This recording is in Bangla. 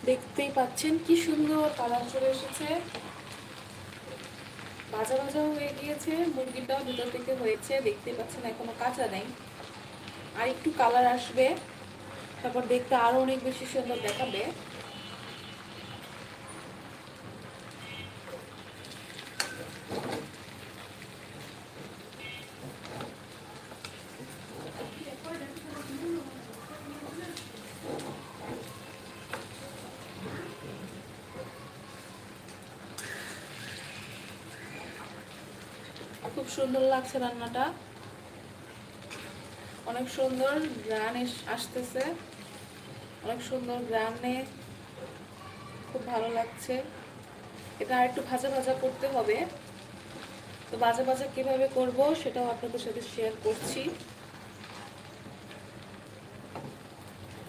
দেখতেই পাচ্ছেন কি সুন্দর কালার চলে এসেছে, ভাজা ভাজা হয়ে গিয়েছে, মুরগিটাও ভিতর থেকে হয়েছে, দেখতেই পাচ্ছেন এখনো কাঁচা নেই, আর একটু কালার আসবে, তারপর দেখতে আরো অনেক বেশি সুন্দর দেখাবে। খুব সুন্দর লাগছে রান্নাটা, অনেক সুন্দর গ্রান আসতেছে, অনেক সুন্দর গ্রানে, খুব ভালো লাগছে। এটা আর একটু ভাজা ভাজা করতে হবে, তো ভাজা ভাজা কিভাবে করব সেটাও আপনাদের সাথে শেয়ার করছি।